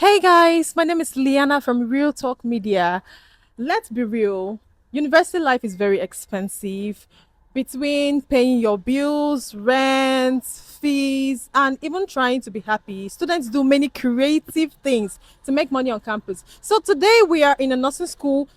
Hey guys, my name is Liana from Real Talk Media. Let's be real, university life is very expensive. Between paying your bills, rent, fees, and even trying to be happy, students do many creative things to make money on campus. So today we are in a nursing school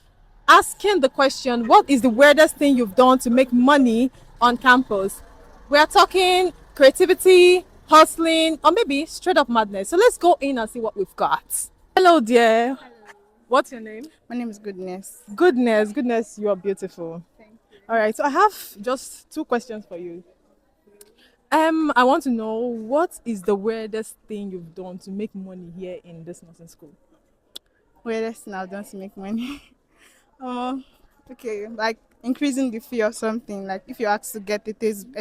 asking the question, what is the weirdest thing you've done to make money on campus? We are talking creativity, hustling, or maybe straight up madness. So let's go in and see what we've got. Hello, dear. What's your name? My name is Goodness. Goodness, you are beautiful. All right, so I have just two questions for you. I want to know what is the weirdest thing you've done to make money here in this nursing school? Weirdest thing I've done to make money. Um, okay, like increasing the fee or something. Like if you ask to get a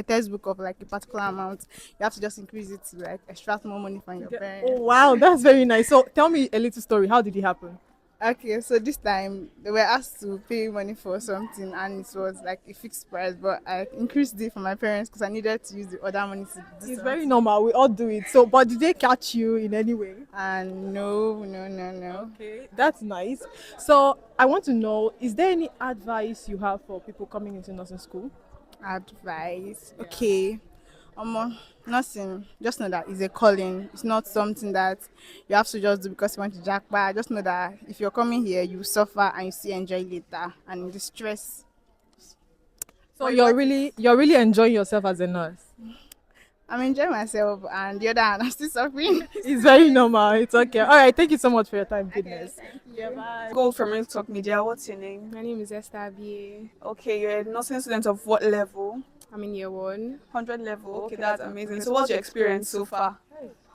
textbook of like a particular amount, you have to just increase it to like extract more money from your Oh parents. wow, that's very nice. So tell me a little story. How did it happen? Okay, so this time they were asked to pay money for something and it was like a fixed price, but I increased it for my parents because I needed to use the other money to do It's very something. normal. We all do it. So, but did they catch you in any way? And no, no, no, no. Okay, that's nice. So, I want to know, is there any advice you have for people coming into nursing school? Advice. Okay. Nothing. Just know that it's a calling. It's not something that you have to just do because you want to jackpot. Just know that if you're coming here, you suffer and you still enjoy later. And the stress. So But the worth it. you're really enjoying yourself as a nurse. I'm enjoying myself, and the other hand, I'm still suffering. It's very normal. It's okay. All right. Thank you so much for your time, goodness. Yeah, bye. Gold from Real Talk Media. What's your name? My name is Esther Abie. Okay, you're a nursing student of what level? I'm in year one. 100 level. Okay, Okay, that's that's amazing. amazing. So, what's your experience so far?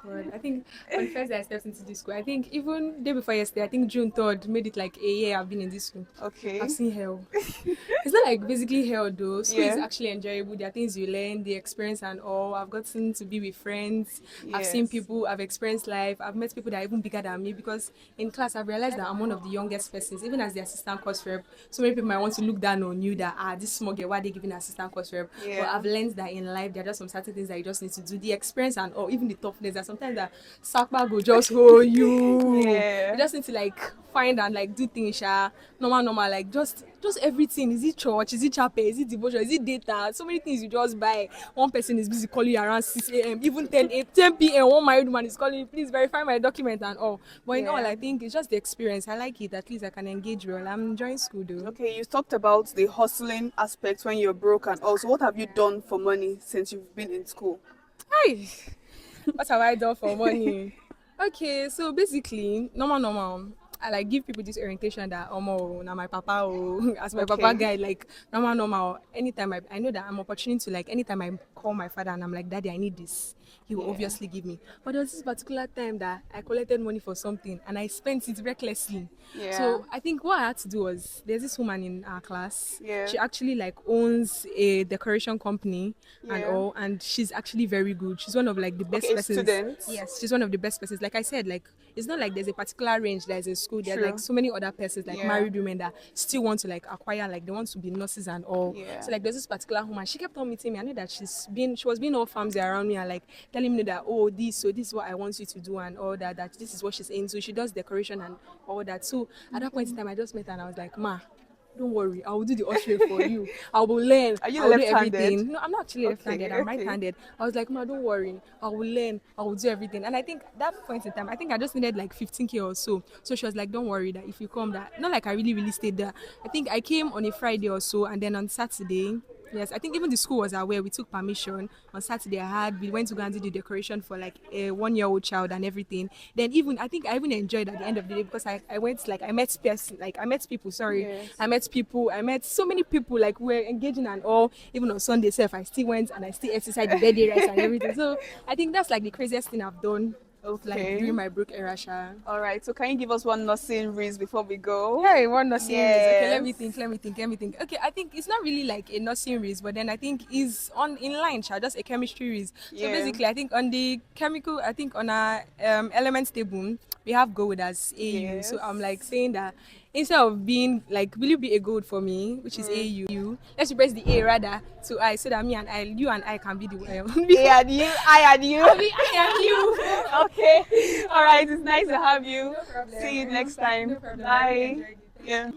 God, I think on the first day I stepped into this school, I think even day before yesterday, I think June 3rd made it like a year I've been in this school. Okay. I've seen hell. It's not like basically hell though. School is Yeah. actually enjoyable. There are things you learn, the experience and all. I've gotten to be with friends. I've seen Yes. people, I've experienced life. I've met people that are even bigger than me because in class I've realized that I'm one of the youngest persons, even as the assistant course rep. So many people might want to look down on you that this small girl, why are they giving assistant course rep? But Yeah. I've learned that in life there are just some certain things that you just need to do. The experience and all, even the toughness that sometimes that Sakpa go just hold you. Yeah. You just need to like find and like do things, normal, like just everything. Is it church? Is it chapel? Is it devotion? Is it data? So many things you just buy. One person is busy calling you around 6 a.m. Even 10 p.m. One married woman is calling you, please verify my document and all. But in all, Yeah. I think it's just the experience. I like it. At least I can engage well. I'm enjoying school though. Okay, you talked about the hustling aspect when you're broke, and also what have you done for money since you've been in school? Hi. What have I done for money? Okay, so basically, normal. I like give people this orientation that now my papa as my papa Okay. guy like normal. Anytime I know that I'm opportunity to like anytime I call my father and I'm like daddy I need this, he will Yeah. obviously give me. But there was this particular time that I collected money for something and I spent it recklessly. Yeah. So I think what I had to do was there's this woman in our class. Yeah. She actually like owns a decoration company and Yeah. all, and she's actually very good. She's one of like the best Okay, persons. students. Yes, she's one of the best persons. Like I said, like it's not like there's a particular range that is in school. There's True. like so many other persons, like Yeah. married women that still want to like acquire, like they want to be nurses and all. Yeah. So like there's this particular woman. She kept on meeting me. I know that she was being all farmsy around me and like telling me that this is what I want you to do and all that. That this is what she's into. She does decoration and all that. So at that point in time, I just met her and I was like, Ma, don't worry, I will do the ushering for you. I will learn. Are you I will do left-handed? everything. No, I'm not actually Okay, left-handed. I'm okay. right-handed. I was like, Ma, don't worry. I will learn. I will do everything. And I think that point in time, I think I just needed like 15K or so. So she was like, don't worry that if you come, that not like I really stayed there. I think I came on a Friday or so, and then on Saturday. Yes, I think even the school was aware. We took permission on Saturday. We went to go and do the decoration for like a 1-year-old child and everything. Then even I think I even enjoyed at the end of the day because I went like I met people. Sorry, Yes. I met people. I met so many people. Like we're engaging and all. Even on Sunday self, I still went and I still exercised the birthday rice and everything. So I think that's like the craziest thing I've done. Like Okay. during my broke era, sha. All right. So, can you give us one nursing riz before we go? Hey, one nursing risk. Okay, let me Yes. think. Okay, I think it's not really like a nursing risk, but then I think is on in line, just a chemistry risk. So Yeah. basically, I think on the chemical, I think on our elements table, we have gold as AU. So I'm like Yes. saying that instead of being like, will you be a good for me, which is AU? Let's replace the A rather to I, so that me and I, you and I can be the A and you, I and you. I'll be I and you. Okay. All right. It's nice to have you. See you next time. Bye. Yeah.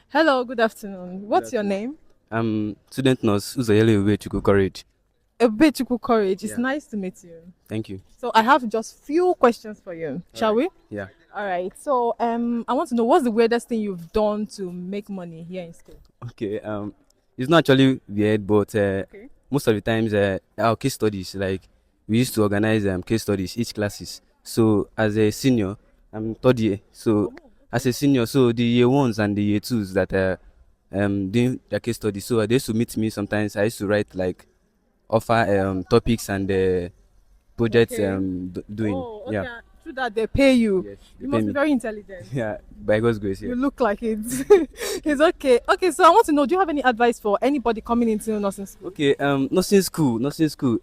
Hello, good afternoon. What's your name? I'm student nurse Uzayele Uwechuku Courage. Ebechuku Courage. It's Yeah. nice to meet you. Thank you. So I have just few questions for you. Shall we? Yeah. All right. So I want to know what's the weirdest thing you've done to make money here in school? Okay. It's not actually weird, but most of the times our case studies, like we used to organize case studies each classes. So as a senior, I'm third year. So as a senior, so the year ones and the year twos that are doing their case studies, so they used to meet me sometimes. I used to write like offer topics and projects Okay. doing. Oh, okay. Yeah. Through that they pay you. Yes. They You pay must be me. very intelligent. Yeah. By God's grace. You Yeah. look like it. It's okay. Okay, so I want to know, do you have any advice for anybody coming into nursing school? Okay. Nursing school. Nursing school.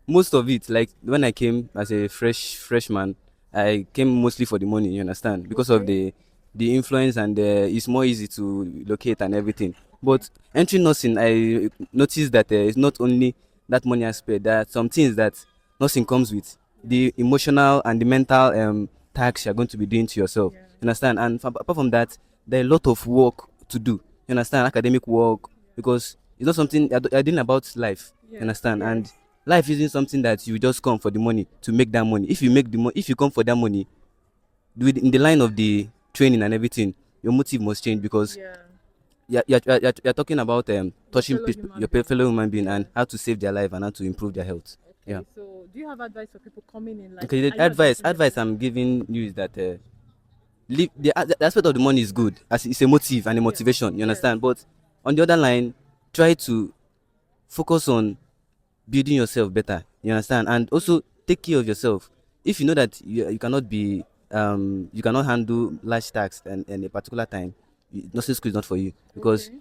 Most of it, like when I came as a freshman, I came mostly for the money. You understand? Because of the influence and it's more easy to locate and everything. But entering nursing, I noticed that it's not only that money aspect. There are some things that nursing comes with. The emotional and the mental tax you're going to be doing to yourself. You understand? And apart from that, there are a lot of work to do. You understand? Academic work, because it's not something you're doing about life. You understand? And life isn't something that you just come for the money to make that money. If you make the money, if you come for that money, in the line of the training and everything, your motive must change, because you're talking about touching fellow human your being. fellow human being and how to save their life and how to improve their health. Yeah. So do you have advice for people coming in? Like, Okay, are the you advice advising them? advice I'm giving you is that the aspect of the money is good, as it's a motive and a motivation. You understand? But on the other line, try to focus on building yourself better. You understand? And also take care of yourself. If you know that you cannot be you cannot handle large tasks and a particular time, nursing school is not for you, because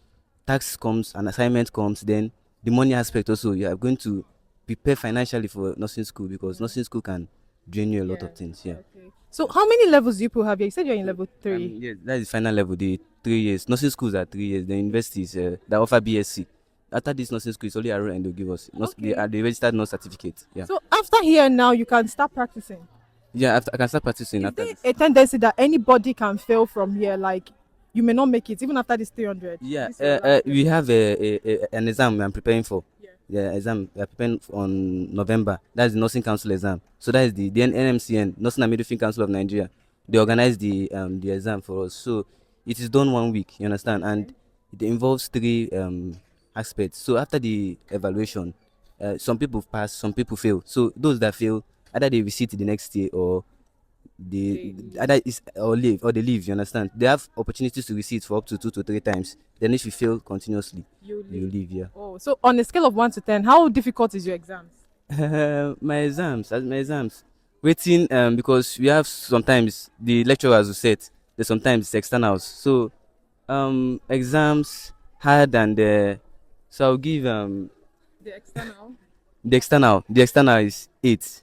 tax comes and assignment comes, then the money aspect also, you are going to prepare financially for nursing school, because nursing school can drain you a lot of things. Yeah. So how many levels do you people have here? You said you're in level 3. Yes, that is final level, the 3 years. Nursing schools are 3 years. The universities that offer BSc. After this nursing school, it's only RO and they'll give us. The registered nurse certificate. Yeah. So after here now, you can start practicing. Yeah, after, I can start practicing Is after there this. a tendency that anybody can fail from here? Like, you may not make it even after this 300. Yeah, This your last we have an exam I'm preparing for. Yeah, exam we are preparing on November. That's the Nursing Council exam. So that is the NMCN, Nursing and Midwifery Council of Nigeria. They organize the exam for us. So it is done 1 week. You understand? And it involves three aspects. So after the evaluation, some people pass, some people fail. So those that fail, either they resit the next year, or they either is or they leave. You understand? They have opportunities to resit for up to 2 to 3 times. Then if you fail continuously, you leave. Yeah. Oh, so on a scale of 1 to 10, how difficult is your exams? My exams waiting, because we have sometimes the lecturers who set, there's sometimes it's externals, so exams hard, and so I'll give The external the external is 8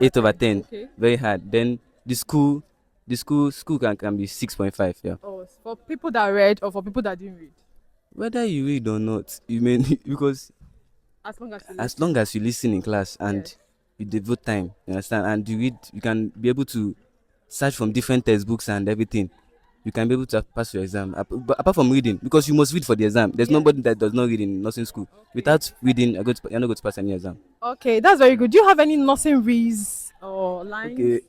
8 over 10. Okay. Very hard. Then the school can be 6.5. Yeah. Oh, for people that read or for people that didn't read. Whether you read or not, you may because As long as you as long as you listen in class and Yes. you devote time, you understand, and you read, you can be able to search from different textbooks and everything. You can be able to pass your exam. But apart from reading, because you must read for the exam. There's nobody that does not read in nursing school. Without reading, you're not going to pass any exam. Okay, that's very good. Do you have any nursing reads or lines? Okay,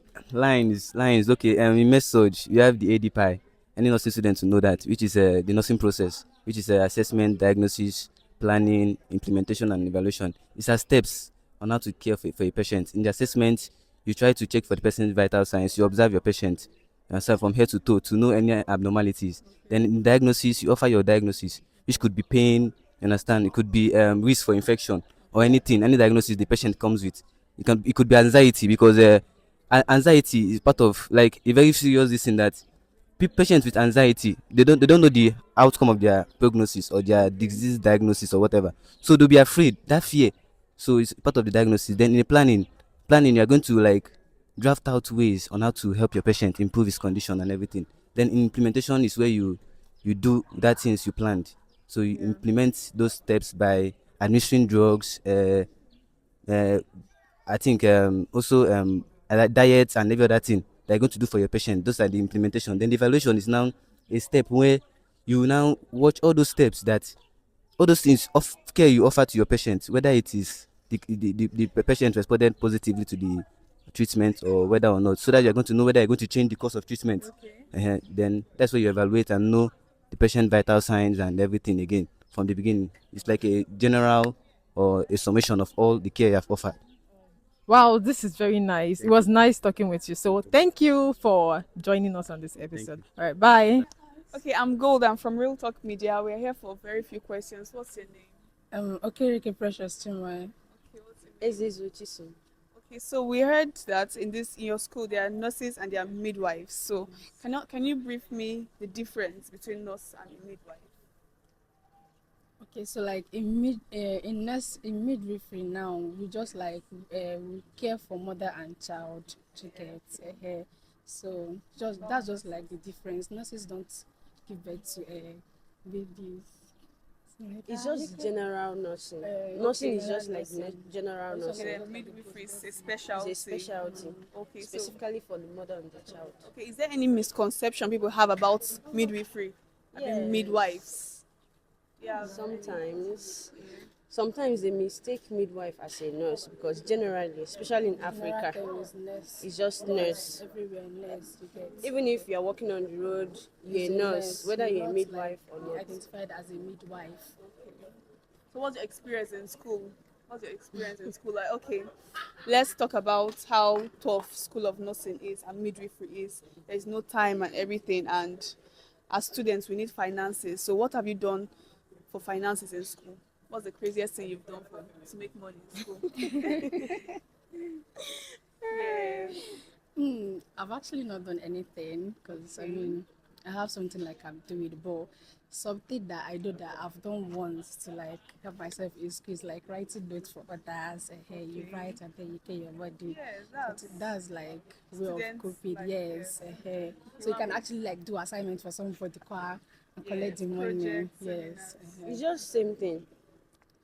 lines. Okay, in message, you have the ADPI. Any nursing student to know that, which is the nursing process, which is assessment, diagnosis, planning, implementation, and evaluation. It's a steps on how to care for a patient. In the assessment, you try to check for the person's vital signs. You observe your patient, from head to toe, to know any abnormalities. Then in diagnosis, you offer your diagnosis, which could be pain. You understand? It could be risk for infection or anything. Any diagnosis the patient comes with. It could be anxiety, because anxiety is part of like a very serious thing that patients with anxiety, they don't know the outcome of their prognosis or their disease diagnosis or whatever, so they'll be afraid, that fear. So it's part of the diagnosis. Then in the planning, you're going to like draft out ways on how to help your patient improve his condition and everything. Then implementation is where you do that things you planned. So you implement those steps by administering drugs, uh, I think also like diets and every other thing that you're going to do for your patient. Those are the implementation. Then the evaluation is now a step where you now watch all those steps, that all those things of care you offer to your patient, whether it is the patient responded positively to the treatment or whether or not, so that you're going to know whether you're going to change the course of treatment. Then that's where you evaluate and know the patient vital signs and everything again from the beginning. It's like a general or a summation of all the care you have offered. Wow, this is very nice. It was nice talking with you. So thank you for joining us on this episode. All right, bye. Okay, I'm Gold. I'm from Real Talk Media. We're here for very few questions. What's your name? Okay, Ricky Precious Chinwe. Okay, what's your name? Okay, so we heard that in your school there are nurses and there are midwives. So can you brief me the difference between nurse and a midwife? Okay, so like in midwifery now, we just like we care for mother and child to get so just that's just like the difference. Nurses don't give birth to babies. It's just general nursing. Nursing is just like general Okay, nursing. then midwifery is a specialty. It's a specialty, Okay, so specifically for the mother and the child. okay, is there any misconception people have about midwifery? I mean Yes. midwives. Yeah. Sometimes they mistake midwife as a nurse because generally, especially in Africa, it's just nurse. Everywhere nurse you get. Even if you are walking on the road, you're a nurse, whether you're a not, midwife like, or not. identified as a midwife. So what's your experience in school? Like, okay, let's talk about how tough school of nursing is and midwifery is. There's no time and everything, and as students we need finances. So what have you done for finances in school? What's the craziest thing you've done to make money in school? Yeah. I've actually not done anything because I mean I have something like I'm doing, but something that I know that I've done once to like help myself in school is like writing notes for others. Hey, you write and then you pay your body. Yes, That's like way of Students coping. like, Yes, so you can actually like do assignments for somebody and collect the money. projects, Yes, It's just same thing.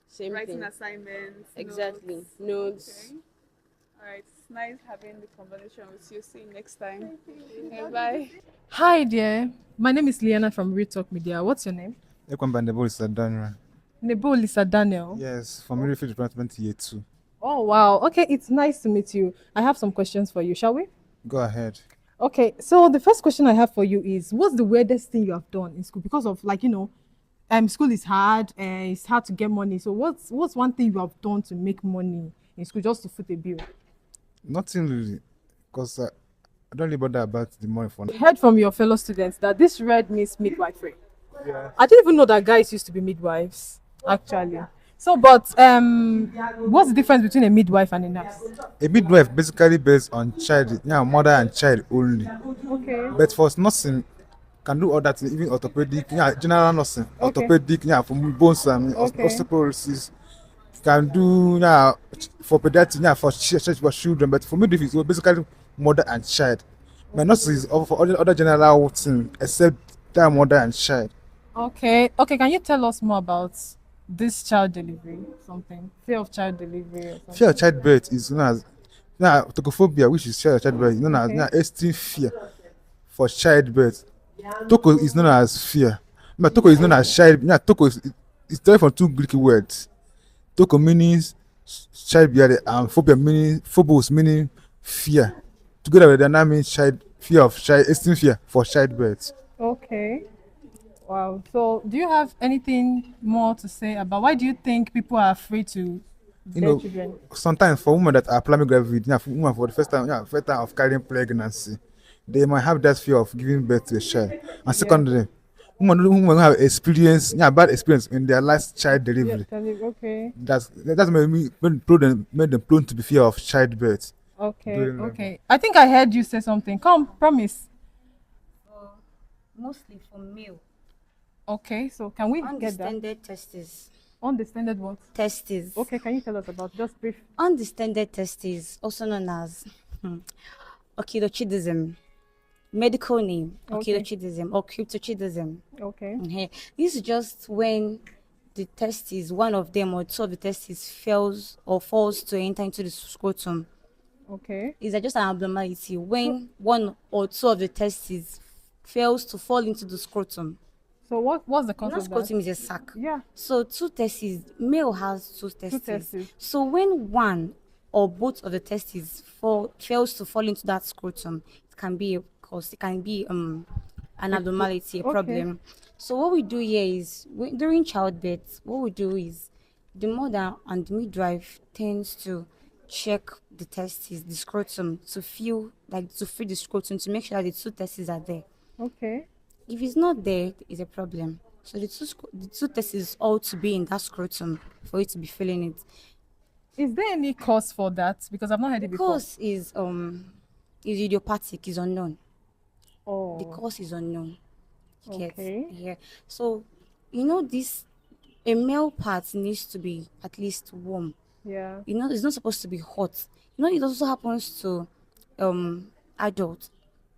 Same writing thing. assignments. Exactly. Notes. Notes. Okay. All right. It's nice having the conversation with you. See you next time. Okay, bye. Hi there. My name is Liana from Real Talk Media. What's your name? Ekwambandebo is Daniel. Nebo Lisa Daniel. Yes, from Midfield Department Year 2. Oh wow. Okay, it's nice to meet you. I have some questions for you, shall we? Go ahead. Okay, so the first question I have for you is what's the weirdest thing you have done in school? Because of like, school is hard and it's hard to get money. So what's one thing you have done to make money in school just to foot a bill? Nothing really, because I don't really bother about the money for now. I heard from your fellow students that this red means midwifery. Yeah. I didn't even know that guys used to be midwives, actually. So, but what's the difference between a midwife and a nurse? A midwife basically based on child, mother and child only. Okay. But for nursing, can do all that, even orthopedic, general nursing, Okay. orthopedic, for bones and Okay. osteoporosis. Can do for pediatrics, for children, but for midwife it's basically mother and child. My nurse is for all the other general thing except that mother and child. Okay. Okay. Can you tell us more about this child delivery? Something fear of child delivery. Or something? Fear of childbirth is known as tocophobia, which is fear of childbirth, is known as extreme fear for childbirth. Toko is known as fear. But toko is known as child. Toko is it's derived from two Greek words. Toko means childbearing and phobia meaning phobos meaning fear. Together with the name means fear of child, extreme fear for childbirth. Okay. Wow. So, do you have anything more to say about why do you think people are afraid to bear children? Sometimes for women that are planning gravid, for women for the first time of carrying pregnancy, they might have that fear of giving birth to a child. And secondly, women who have experience, bad experience in their last child delivery. Okay. That's made them prone to be fear of childbirth. Okay. During Okay. I think I heard you say something. Come, promise. Mostly for male. Okay. So, can we get that? Undistended testes. Undistended what? Testes. Okay. Can you tell us about just brief? Undistended testes, also known as oculocydism. medical name, Okay. orchidochidism or cryptochidism. Okay. Mhm. This is just when the testes, one of them or two of the testes fails or falls to enter into the scrotum. Okay. Is just an abnormality So, when one or two of the testes fails to fall into the scrotum. so what's the You cause know, of that? scrotum is a sac. Yeah, So two testes, male has two two testes. testes. So when one or both of the testes fails to fall into that scrotum, it can be a cause. It can be an abnormality, a Okay. problem. So what we do here is during childbirth, what we do is the mother and the midwife tends to check the testes, the scrotum, to feel the scrotum to make sure that the two testes are there. Okay. If it's not there, it's a problem. So the two testes ought to be in that scrotum for you to be feeling it. Is there any cause for that? Because I've not heard The it before. cause is idiopathic, is unknown. The Oh, cause is unknown. You get? okay. Yeah. So this a male part needs to be at least warm. Yeah. It's not supposed to be hot. It also happens to adults.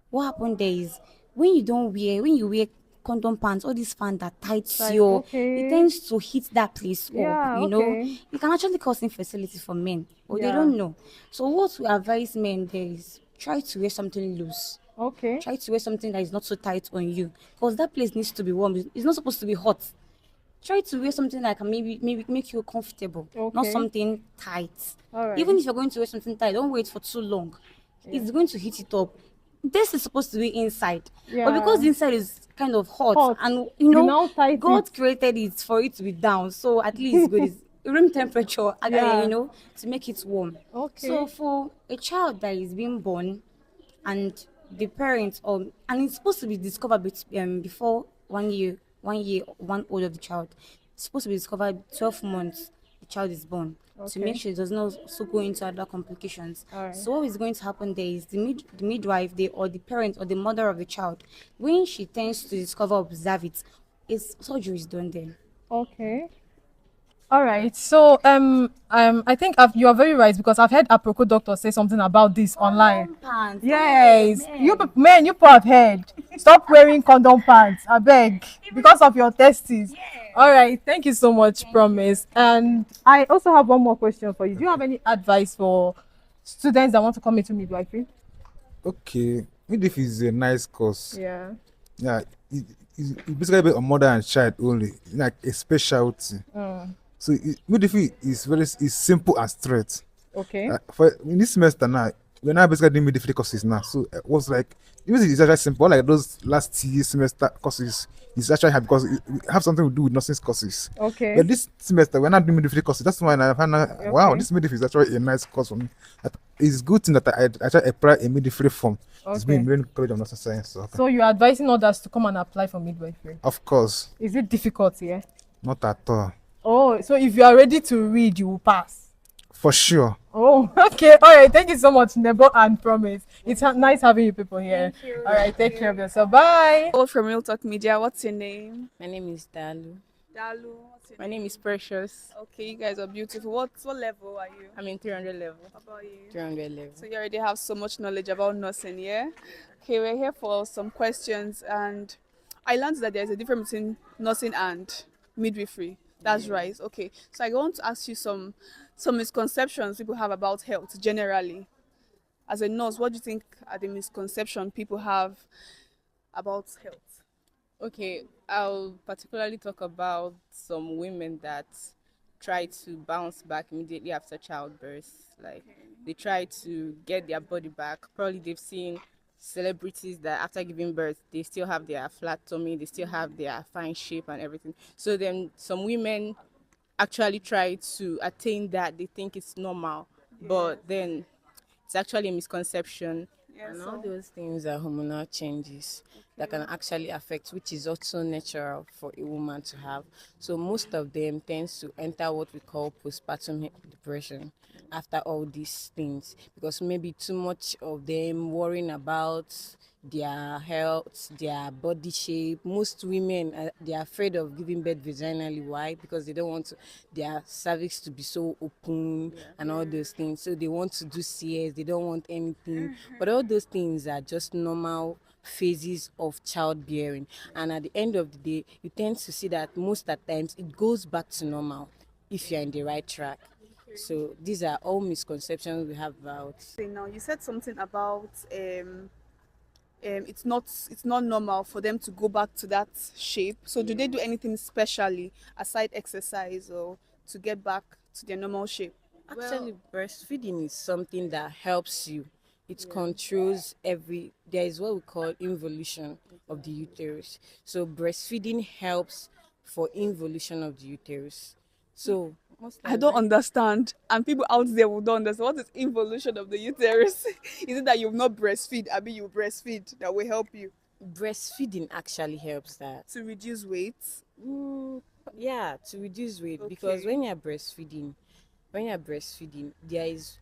What happened there is when you wear condom pants, all these fans that tights Like, it okay. tends to heat that place up. Yeah, okay. It can actually cause infertility for men, but they Yeah. don't know. So what we advise men there is try to wear something loose. Okay. Try to wear something that is not so tight on you, because that place needs to be warm. It's not supposed to be hot. Try to wear something that can maybe make you comfortable, not Okay. something tight. All right. Even if you're going to wear something tight, don't wait for too long. It's going to heat it up. This is supposed to be inside, but because Yeah. the inside is kind of hot, Hot. and You now tight God it. created it for it to be down, so at least good is room temperature, Yeah. to make it warm. Okay. So for a child that is being born, and the parents and it's supposed to be discovered before 1 year, 1 year, 1 old of the child. It's supposed to be discovered 12 months the child is born, to make Okay. sure it does not also go into other complications. All right. So what is going to happen there is the midwife, or the parent or the mother of the child, when she tends to discover, observe it, surgery is done then. Okay. All right. So I think you are very right because I've heard Aproko doctor say something about this online. Condom pants, Yes, oh, you man. men, you have heard. Stop wearing condom pants, I beg, because of your testes. All right, thank you so much, Promise. And I also have one more question for you. Do you have any advice for students that want to come into midwifery? Okay, midwifery is a nice course. Yeah. Yeah, it's basically based on mother and child only, like a specialty. So midwifery is simple and straight. Okay. For in this semester now, we're now basically doing midwifery courses now. So it was like music is actually simple. Like those last year semester courses is actually hard because it have something to do with nursing courses. Okay. But this semester we're not doing midwifery courses. That's why I find out, wow, Okay. this midwifery is actually a nice course for me. It's good thing that I actually apply a midwifery form. It's Okay. been in College of Nursing Science. So, So you're advising others to come and apply for midwifery. of course, Is it difficult? Yeah. not at all. Oh, so if you are ready to read, you will pass. For sure. Oh, okay. All right. Thank you so much, Nebo and Promise. It's nice having you people here. All right. Take care of yourself. Bye. Oh, from Real Talk Media, what's your name? My name is Dalu. Dalu. What's your My name is Precious. Okay, you guys are beautiful. What level are you? I'm in 300 level. How about you? 300 level. So you already have so much knowledge about nursing, yeah? Okay, we're here for some questions, and I learned that there's a difference between nursing and midwifery. That's right. Okay, so I want to ask you some misconceptions people have about health generally. As a nurse, what do you think are the misconceptions people have about health? Okay, I'll particularly talk about some women that try to bounce back immediately after childbirth. Like they try to get their body back. Probably they've seen celebrities that after giving birth they still have their flat tummy, they still have their fine shape and everything. So then some women actually try to attain that. They think it's normal, but then it's actually a misconception. Yeah, And so- all those things are hormonal changes that can actually affect, which is also natural for a woman to have. So most of them tends to enter what we call postpartum depression after all these things, because maybe too much of them worrying about their health, their body shape. Most women they are afraid of giving birth vaginally. Why? Because they don't want their cervix to be so open and all those things. So they want to do CS. They don't want anything. But all those things are just normal phases of childbearing. And at the end of the day, you tend to see that most at times it goes back to normal if you're in the right track. So these are all misconceptions we have about. Now you said something about it's not normal for them to go back to that shape. So do they do anything specially aside exercise or to get back to their normal shape? Actually, breastfeeding is something that helps you. It controls there is what we call involution of the uterus. So breastfeeding helps for involution of the uterus. So most I times don't understand, and people out there will don't understand what is involution of the uterus. Is it that you've not breastfeed? I mean, you breastfeed that will help you breastfeeding actually helps that. to reduce weight. Mm, yeah, to reduce weight because Okay. when you're breastfeeding, there is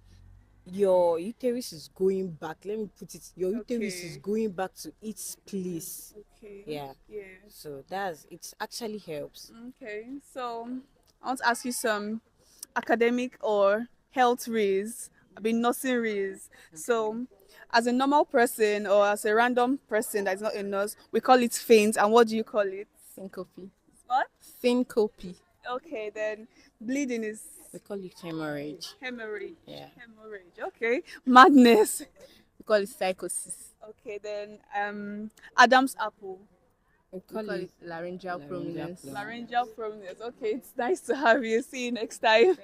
your uterus is going back. Let me put it, your uterus is Okay. going back to its place. Okay. Yeah. Yeah. So it actually helps. Okay. So I want to ask you some academic or health risk. I mean nursing risk. So as a normal person or as a random person that's not a nurse, we call it faint. And what do you call it? Syncope. What? Syncope. Okay, then bleeding is We call it hemorrhage. hemorrhage. Yeah. Hemorrhage. Okay. Madness. We call it psychosis. Okay, then Adam's apple. We We call it laryngeal laryngeal prominence. prominence. Laryngeal prominence. Okay, it's nice to have you. See you next time.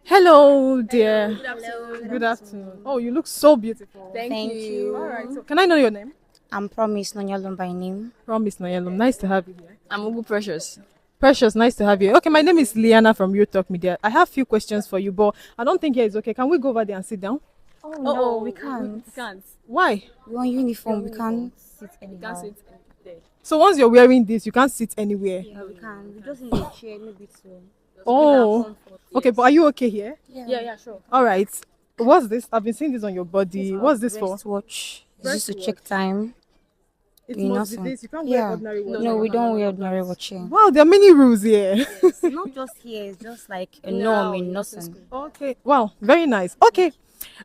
Hello, dear. Good afternoon. Oh, you look so beautiful. Thank you. All right. So, can I know your name? I'm Promise Nonyalum by name. Promise Noyelum. Nice to have you here. I'm Ugu Precious. Precious, nice to have you. Okay, my name is Liana from Real Talk Media. I have a few questions for you, but I don't think here is okay. Can we go over there and sit down? Oh no, we can't. We can't. Why? We're on uniform. We can't sit We anyhow. can't sit there. So once you're wearing this, you can't sit anywhere. Yeah, we can. We just need a chair, maybe two. Oh, okay. But are you okay here? Yeah, sure. All right. What's this? I've been seeing this on your body. What's this for? Watch. It's just to check time. It You must be nothing. this. You can't wear Yeah. ordinary watch. No, we don't wear ordinary watching. Wow, there are many rules here. It's not just here. It's just like a norm in nothing. Okay. Wow, very nice. Okay.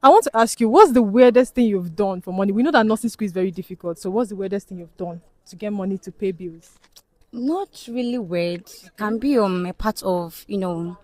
I want to ask you, what's the weirdest thing you've done for money? We know that nursing school is very difficult. So what's the weirdest thing you've done to get money to pay bills? Not really weird. Can be a part of will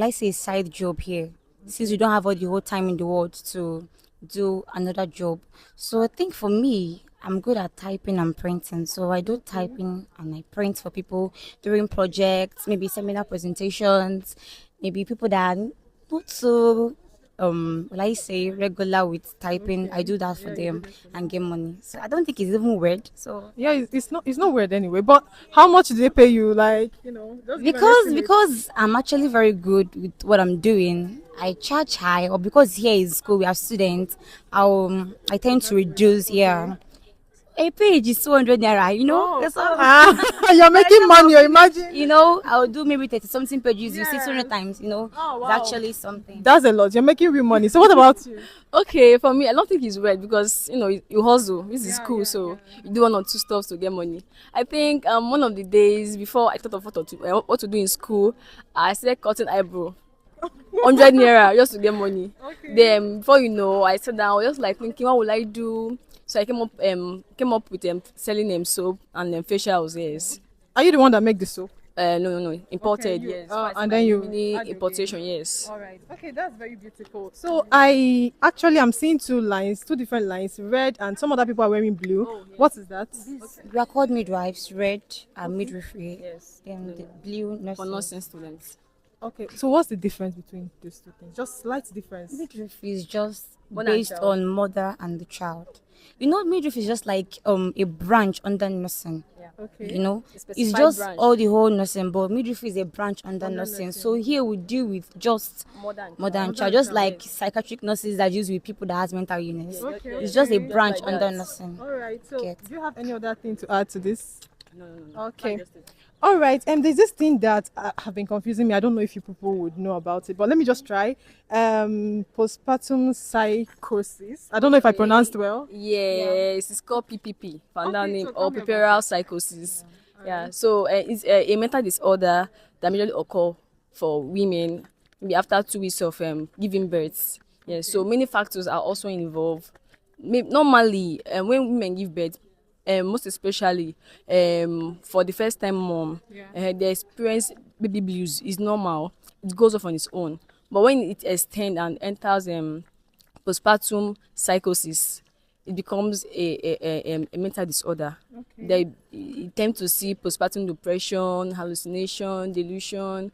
I say side job here. Since you don't have all the whole time in the world to do another job. So I think for me, I'm good at typing and printing. So I do typing and I print for people during projects, maybe seminar presentations, maybe people that are not so will I say regular with typing. I do that for them and get money. So I don't think it's even weird. So Yeah, it's not weird anyway. But how much do they pay you? Like, just give an estimate. because I'm actually very good with what I'm doing, I charge high. Or because here is school, we have students, I tend to reduce. Yeah, a page is 200 naira. That's all. You're making money. Imagine. I'll do maybe 30 something pages. You see 200 times. It's actually something. That's a lot. You're making real money. So what about you? Okay, for me, I don't think it's weird because you hustle. This is school, so you do one or two stuff to get money. I think one of the days before I thought of what to do in school, I started cutting eyebrow. 100 naira just to get money. Then before I sat down, I was just like thinking, what will I do? So I came up with selling soap and facials. Yes. Are you the one that make the soap? No, imported. you- Yes. and then you mini add importation. Yes. All right. Okay, that's very beautiful. So I'm seeing two different lines, red, and some other people are wearing blue. What is that? We are called midwives. Red are midwifery. Yes. Then the blue For nursing. nursing students. Okay. So what's the difference between these two things? Just slight difference. Midwifery is just Mother and based child. on mother and the child. Midwifery is just like a branch under nursing. Okay. It's specified just branch. all the whole nursing, but midwifery is a branch under nursing. So here we deal with just mother and child, just like psychiatric nurses that use with people that has mental illness. Okay. It's just a branch like under that. nursing. All right. So Get. do you have any other thing to add to this? No, no, no, no. Okay. Just it. All right. And there's this thing that have been confusing me. I don't know if you people would know about it, but let me just try. Postpartum psychosis. I don't know if I pronounced well. Yes, it's called PPP, pandemic Okay, name, so tell or me about puerperal psychosis. Yeah, so it's a mental disorder that usually occur for women maybe after 2 weeks of giving birth. Yeah, so many factors are also involved. Normally, when women give birth, most especially for the first time mom, the experience baby blues is normal. It goes off on its own. But when it extends and enters postpartum psychosis, it becomes a mental disorder. They you tend to see postpartum depression, hallucination, delusion.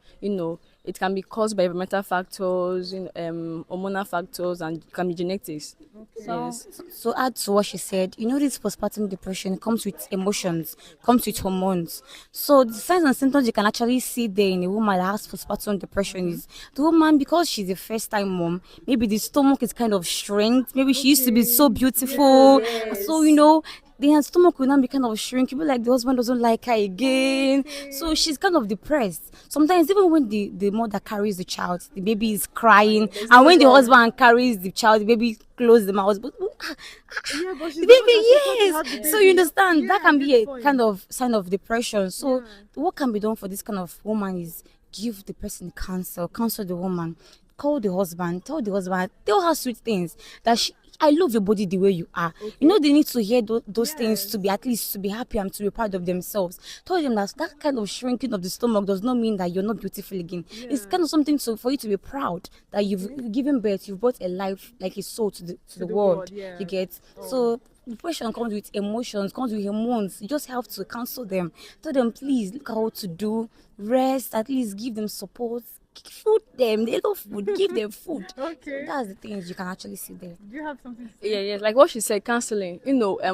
It can be caused by environmental factors, hormonal factors, and it can be genetics. So, Yes. so add to what she said, this postpartum depression comes with emotions, comes with hormones. So the signs and symptoms you can actually see there in a woman that has postpartum depression is the woman, because she's a first time mom, maybe the stomach is kind of shrinked. Maybe she used to be so beautiful. So, the stomach will now be kind of shrink. You'll be like the husband doesn't like her again. So she's kind of depressed. Sometimes even when the mother carries the child, the baby is crying. And when the husband carries the child, the baby closes the mouth. But the baby, yes. So you understand that can be a kind of sign of depression. So what can be done for this kind of woman is give the person counsel the woman, call the husband, tell her sweet things that I love your body the way you are. They need to hear those things to be, at least to be happy and to be proud of themselves. Tell them that kind of shrinking of the stomach does not mean that you're not beautiful again. It's kind of something for you to be proud that you've given birth, you've brought a life, like a soul to the world. You get. So depression comes with emotions, comes with hormones. You just have to counsel them. Tell them, please look at what to do. Rest, at least give them support. Food them. They love food. Give them food. Okay. That's the things you can actually see there. Do you have something to say? Yeah, yes, like what she said, counseling,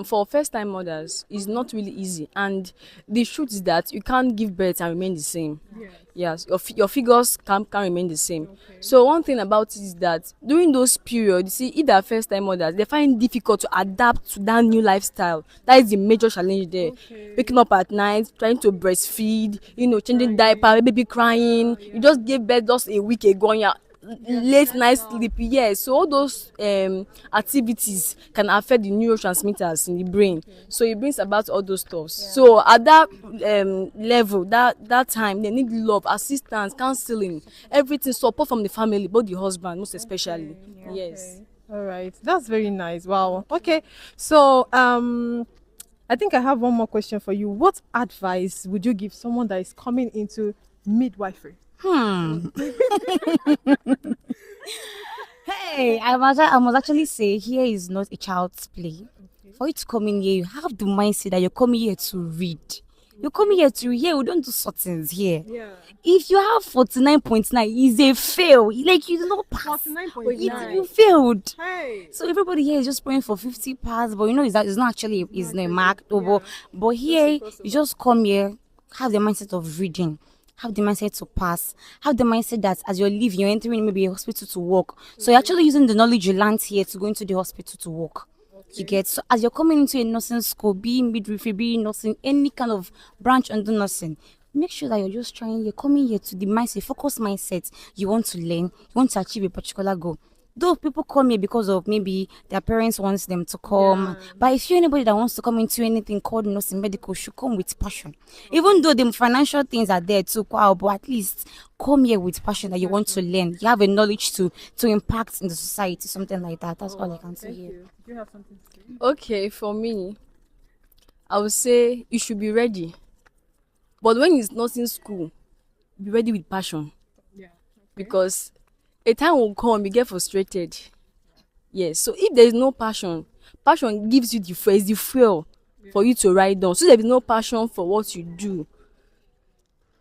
for first time mothers is not really easy. And the truth is that you can't give birth and remain the same. Yes, your figures can remain the same. So one thing about it is that during those periods, you see, either first time mothers, they find it difficult to adapt to that new lifestyle. That is the major challenge there. Waking up at night, trying to breastfeed, changing diaper, baby crying. You just gave birth just a week ago and you're late night sleep. Yes, so all those activities can affect the neurotransmitters in the brain. So it brings about all those stuff. So at that level, that time, they need love, assistance, counseling, everything, support from the family, both the husband most especially. Yes. All right. That's very nice. Wow. Okay. So I think I have one more question for you. What advice would you give someone that is coming into midwifery? Hey, I must actually say here is not a child's play. For you to come in here, you have the mindset that you're coming here to read. You're coming here to hear. We don't do sortings here. If you have 49.9, it's a fail. Like you do not pass. 49.9. You failed. Hey. So everybody here is just praying for 50 pass, but it's not actually a mark. But here you just come here, have the mindset of reading. Have the mindset to pass. Have the mindset that as you're leaving, you're entering maybe a hospital to work. So you're actually using the knowledge you learned here to go into the hospital to work. You get. So as you're coming into a nursing school, be midwifery, be nursing, any kind of branch under nursing, make sure that you're coming here to the mindset, focus mindset. You want to learn, you want to achieve a particular goal. Though people come here because of maybe their parents wants them to come, but if you're anybody that wants to come into anything called nursing medical, should come with passion. Even though the financial things are there too, wow, but at least come here with passion that you want to learn. You have a knowledge to impact in the society, something like that. That's all I can say here. Do you have something to say? Okay, for me, I would say you should be ready. But when it's nursing school, be ready with passion. Because a time will come, you get frustrated. Yes, so if there is no passion gives you the fuel for you to ride on. So there is no passion for what you do,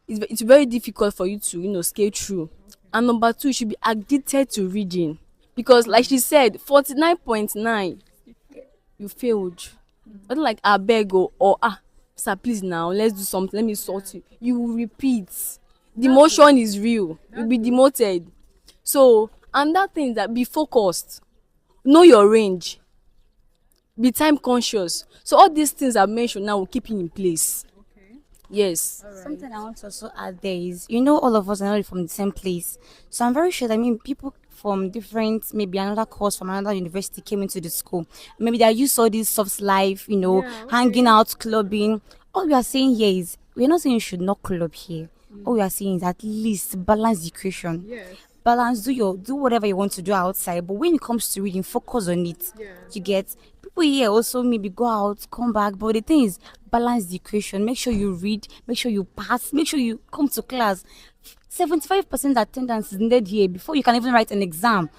it's very difficult for you to scale through. And number two, you should be addicted to reading, because like she said, 49.9, you failed. Not like abeg or sir, please now let's do something, let me sort you. You will repeat. The motion is real. You'll be demoted. So, and that thing, that be focused, know your range, be time conscious. So all these things I've mentioned now will keep you in place. Yes. Something I want to also add there is, all of us are not from the same place. So I'm very sure that, people from different, maybe another course from another university came into the school. Maybe they are used to all this soft life, hanging out, clubbing. All we are saying here is, we're not saying you should not club here. All we are saying is at least balance the equation. Balance, do whatever you want to do outside, but when it comes to reading, focus on it. You get people here also maybe go out, come back, but the thing is balance the equation. Make sure you read, make sure you pass, make sure you come to class. 75% attendance is needed here before you can even write an exam.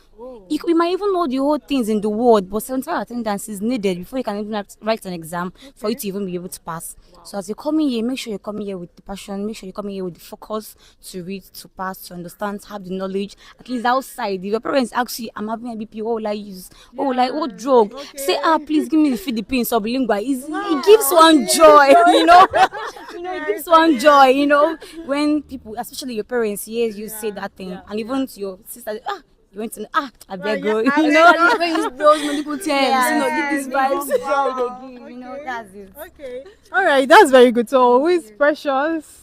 You might even know the whole things in the world, but 75 attendance is needed before you can even write an exam for you to even be able to pass. So as you're coming here, make sure you're coming here with the passion, make sure you're coming here with the focus to read, to pass, to understand, to have the knowledge. At least outside, if your parents ask you, I'm having a BP, what will I use? What drug? Say, please give me the Philippines sublingual. It gives one joy, it gives one joy, when people, especially your parents, hear you say that thing, and even to your sister, you went to I beg you, when you use those medical terms, these vibes, they give, that's it. Okay. All right, that's very good. So who is Precious?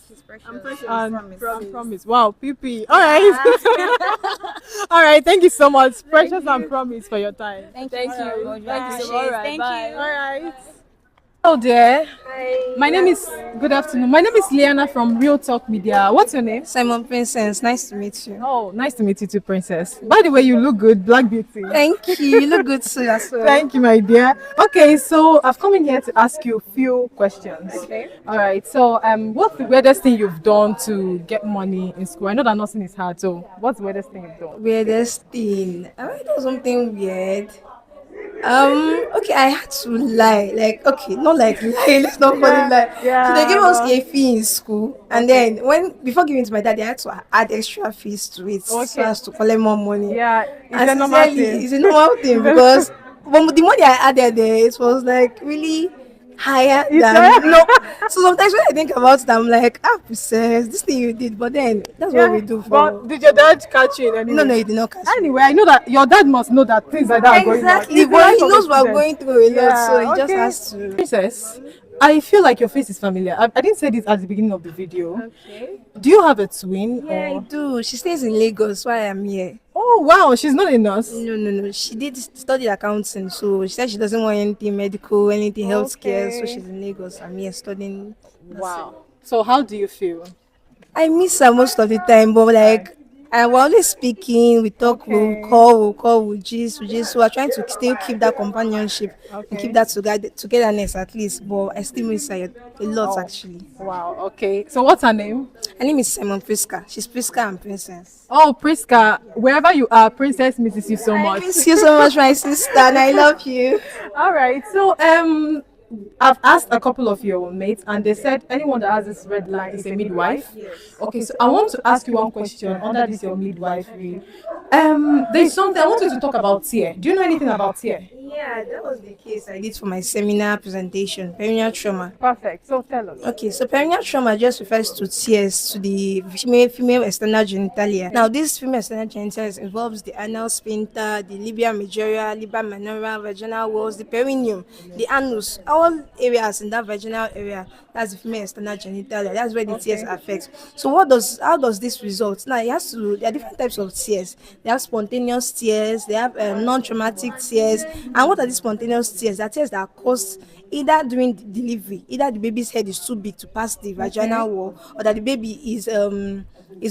And Promise. Wow, PP. All right. All right. Thank you so much, Precious and Promise, for your time. Thank you. Thank you so All much. right. Thank Bye. you. All right. Hello there. My name is. Good afternoon. My name is Liana from Real Talk Media. What's your name? Simon Princess, nice to meet you. Oh, nice to meet you too, Princess. By the way, you look good, Black Beauty. Thank you. You look good too as well. Thank you, my dear. Okay, so I've come in here to ask you a few questions. Okay. All right. So, what's the weirdest thing you've done to get money in school? I know that nursing is hard. So, what's the weirdest thing you've done? Weirdest thing. I might do something weird. Okay, I had to lie. Like, okay, not like lie, let's not call it lie. So they gave us a fee in school, and then before giving it to my dad, they had to add extra fees to it so as to collect more money. Yeah, And sincerely, it's a normal thing because the money I added there, it was like really higher than no. So sometimes when I think about it, I'm like, Princess, this thing you did, but then that's what we do for. But did your dad catch you in any No, way? he did not catch me. Anyway, I know that your dad must know that things like that are going on. Exactly, but he knows we're going through a lot, so he just has to. Princess, I feel like your face is familiar. I didn't say this at the beginning of the video. Okay. Do you have a twin? Yeah, I or? do. She stays in Lagos, why I'm here. Oh wow, she's not a nurse. No. She did study accounting, so she said she doesn't want anything medical, anything healthcare, so she's in Lagos. I'm here studying. Wow. So how do you feel? I miss her most of the time, but like we're always speaking, we talk, we'll call, we'll gist. So we're trying to still keep that companionship and keep that togetherness at least. But I still miss her a lot actually. Wow. Okay. So what's her name? Her name is Simon Priska. She's Priska and Princess. Oh, Priska, wherever you are, Princess misses you so much. I miss you so much, my sister, and I love you. All right. So I've asked a couple of your mates, and they said anyone that has this red line is a midwife. Okay, so I want to ask you one question under this your midwifery. There's something I want you to talk about here. Do you know anything about here? Yeah, that was the case I did for my seminar presentation, perineal trauma. Perfect. So tell us. Okay, so perineal trauma just refers to tears to the female external genitalia. Now, this female external genitalia involves the anal sphincter, the labia majora, labia minora, vaginal walls, the perineum, the anus, all areas in that vaginal area. That's the female external genitalia. That's where the tears affect. So how does this result? Now, there are different types of tears. They have spontaneous tears, they have non-traumatic tears. And what are these spontaneous tears? They are tears that are caused either during the delivery, either the baby's head is too big to pass the vaginal wall, or that the baby is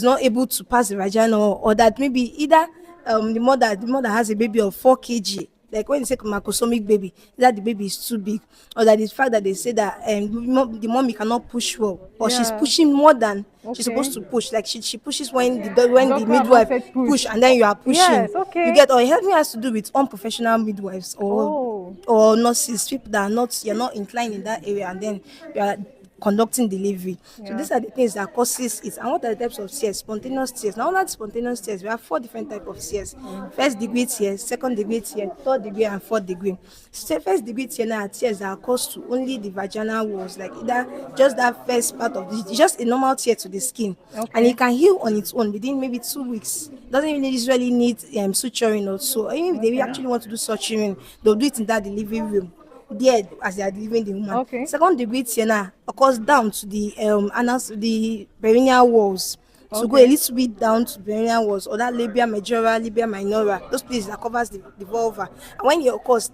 not able to pass the vaginal, or that maybe either the mother has a baby of 4 kg. Like when they say macrosomic baby, that the baby is too big, or that the fact that they say that the mommy cannot push well, or she's pushing more than she's supposed to push. Like she pushes when the midwife push, and then you are pushing. Yes, okay. You get, or helping has to do with unprofessional midwives or nurses, people that you're not inclined in that area, and then you are conducting delivery. So these are the things that causes it. And what are the types of tears? Spontaneous tears. Now, under spontaneous tears, we have 4 different types of tears. First degree tears, second degree tears, third degree, and fourth degree. So first degree tears now are tears that are caused to only the vaginal walls, like either just that first part of it's just a normal tear to the skin, and it can heal on its own within maybe 2 weeks. Doesn't even usually need suturing or so. Even if they actually want to do suturing, they'll do it in that delivery room. there as they are delivering the woman. Okay. Second degree tear now occurs down to the the perineal walls. To go a Okay. little bit down to perineal walls or that labia majora, labia minora, those places that covers the vulva. And when it occurs,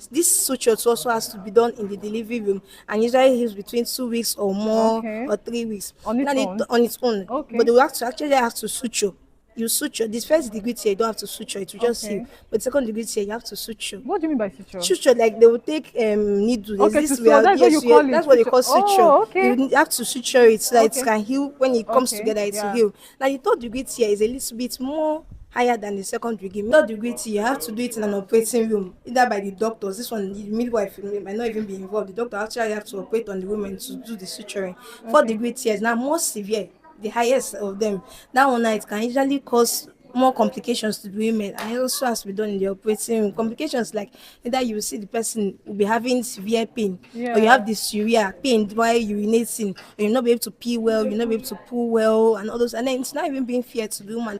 this suture also has to be done in the delivery room and usually heals between 2 weeks or more Okay. or 3 weeks. On its Now own. on its own, but Okay. they will actually have to suture. You suture this first degree tear, you don't have to suture, it will just heal. Okay. But second degree tear, you have to suture. What do you mean by suture? Suture, like they will take needle. There's Okay, to this sew. That is what you yes, call it. that's what they Suture. call suture. Oh, You okay. have to suture it so that it Okay. can heal. When it comes Okay. together, it will Yeah. heal. Now the third degree tear is a little bit more higher than the second degree. Third degree tear, you have to do it in an operating room, either by the doctors. This one, the midwife might not even be involved. The doctor actually have to operate on the woman to do the suturing. Fourth degree tear is now more severe, the highest of them. That one now it can usually cause more complications to the women and it also has to be done in the operating room. Complications like either you see the person will be having severe pain or you Yeah. have this urea pain while urinating or you'll not be able to pee well, you'll not be able to poo well and all those, and then it's not even being fair to the woman.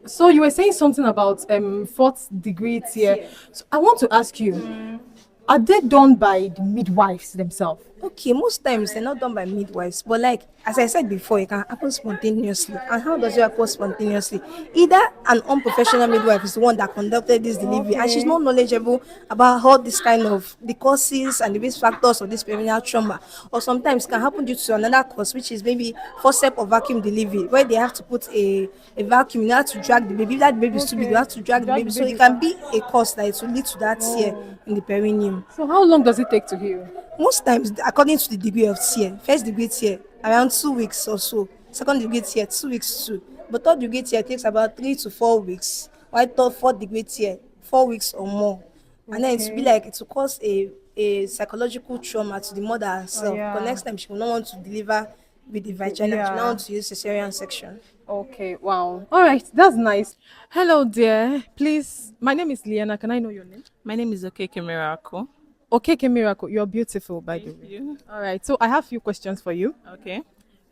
So you were saying something about fourth degree tier. So I want to ask you, are they done by the midwives themselves? Okay, most times they're not done by midwives, but like as I said before, it can happen spontaneously. And how does it happen spontaneously? Either an unprofessional midwife is the one that conducted this delivery and she's Okay. not knowledgeable about all this kind of the causes and the risk factors of this perineal trauma. Or sometimes it can happen due to another cause, which is maybe forceps or vacuum delivery, where they have to put a vacuum, you have to drag the baby. If that baby is too big, you Okay. have to drag the Drag baby. the So it baby can out. be a cause that it will lead to that tear in the perineum. So how long does it take to heal? Most times, according to the degree of tear, first degree tear, around 2 weeks or so. Second degree tear, 2 weeks too. But third degree tear takes about 3 to 4 weeks. While fourth degree tear, 4 weeks or more. And then it will be Okay. like it will cause a psychological trauma to the mother herself. Yeah. Because next time she will not want to deliver with the vagina. She will not Yeah. want to use cesarean section. Okay, wow. All right, that's nice. Hello, dear. Please, my name is Liana. Can I know your name? My name is Okeke Miracle. Okay, Miracle. You're beautiful, by the way. You. All right, so I have a few questions for you. Okay.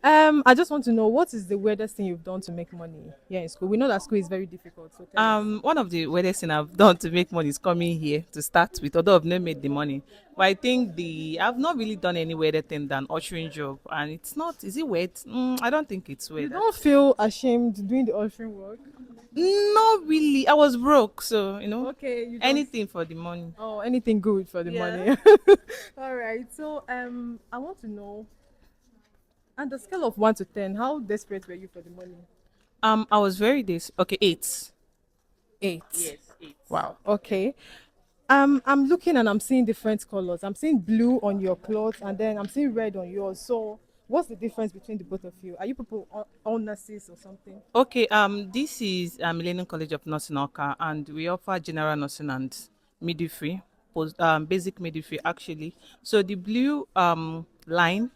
I just want to know what is the weirdest thing you've done to make money here in school? We know that school is very difficult. So tell us. One of the weirdest thing I've done to make money is coming here to start with, although I've never made the money. But I think I've not really done any weirder thing than ushering job, and it's not. Is it weird? I don't think it's You weird. don't feel ashamed doing the ushering work? Not really. I was broke, so Okay, you don't. anything for the money. Oh, anything good for the Yeah. money. All right. So, I want to know, on the scale of 1 to 10, how desperate were you for the money? I was very okay, 8. 8. Yes, 8. Wow. Okay. I'm looking and I'm seeing different colors. I'm seeing blue on your clothes, and then I'm seeing red on yours. So, what's the difference between the both of you? Are you people all nurses or something? Okay, this is Millennium College of Nursing Oka, and we offer general nursing and midwifery, basic midwifery actually. So the blue line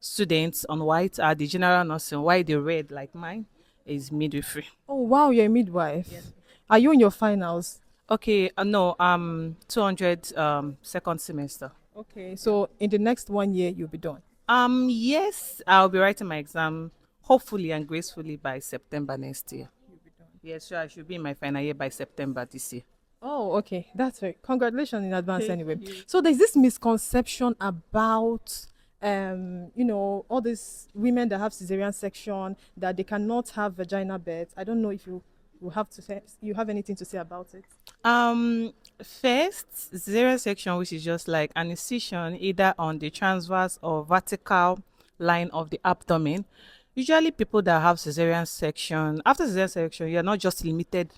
students on white are the general nursing, while the red, like mine, is midwifery. Oh wow, you're a midwife. Yes. Are you in your finals? Okay, no, 200 second semester. Okay, so in the next 1 year you'll be done. Yes, I'll be writing my exam hopefully and gracefully by September next year. Yes, sure, I should be in my final year by September this year. Oh, okay. That's right. Congratulations in advance anyway. So there's this misconception about all these women that have cesarean section that they cannot have vaginal birth. I don't know if you will have to say you have anything to say about it. First, cesarean section, which is just like an incision either on the transverse or vertical line of the abdomen. Usually people that have cesarean section, after cesarean section, you're not just limited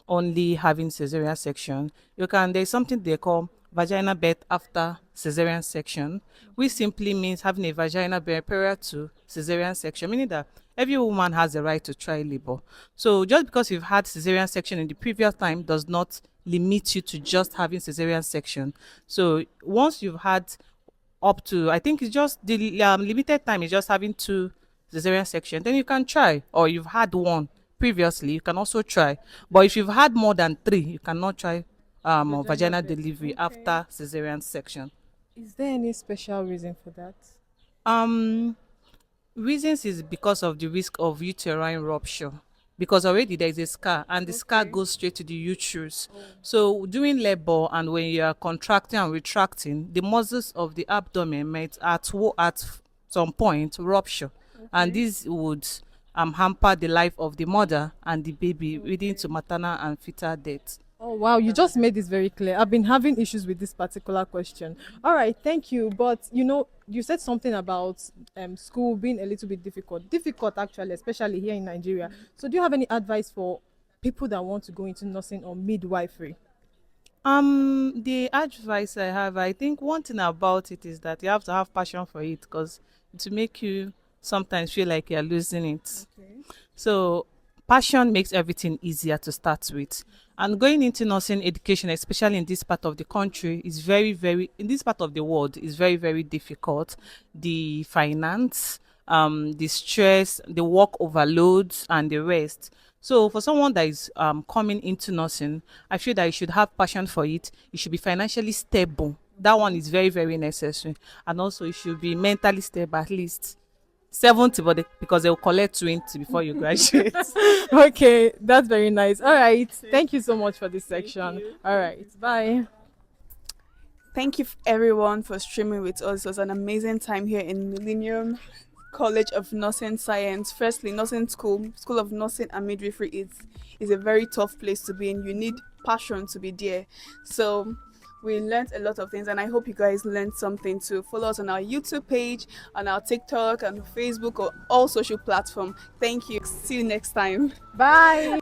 only having cesarean section. There's something they call vaginal birth after cesarean section, which simply means having a vaginal birth prior to cesarean section, meaning that every woman has the right to try labor. So just because you've had cesarean section in the previous time does not limit you to just having cesarean section. So once you've had up to, I think it's just the limited time is just having 2 cesarean section, then you can try, or you've had 1 previously, you can also try. But if you've had more than 3, you cannot try vaginal delivery after cesarean section. Is there any special reason for that? Reasons is because of the risk of uterine rupture. because already there is a scar, and the scar goes straight to the uterus. So during labor and when you are contracting and retracting, the muscles of the abdomen might at some point rupture, and this would hamper the life of the mother and the baby, leading to maternal and fetal death. Oh wow, you just made this very clear. I've been having issues with this particular question. All right, thank you. But you said something about school being a little bit difficult. Difficult actually, especially here in Nigeria. So do you have any advice for people that want to go into nursing or midwifery? The advice I have, I think one thing about it is that you have to have passion for it, because to make you sometimes feel like you're losing it. So passion makes everything easier to start with. And going into nursing education, especially in this part of the country, is very, very in this part of the world is very, very difficult. The finance, the stress, the work overloads, and the rest. So for someone that is coming into nursing, I feel that you should have passion for it. You should be financially stable. That one is very, very necessary. And also you should be mentally stable, at least 70, but because they will collect 20 before you graduate. Okay, that's very nice. All right, thank you so much for this section. All right, bye. Thank you everyone for streaming with us. It was an amazing time here in Millennium College of Nursing Science. Firstly, nursing school of nursing and midwifery is a very tough place to be in. You need passion to be there. So we learned a lot of things, and I hope you guys learned something too. Follow us on our YouTube page, on our TikTok and Facebook, or all social platforms. Thank you. See you next time. Bye.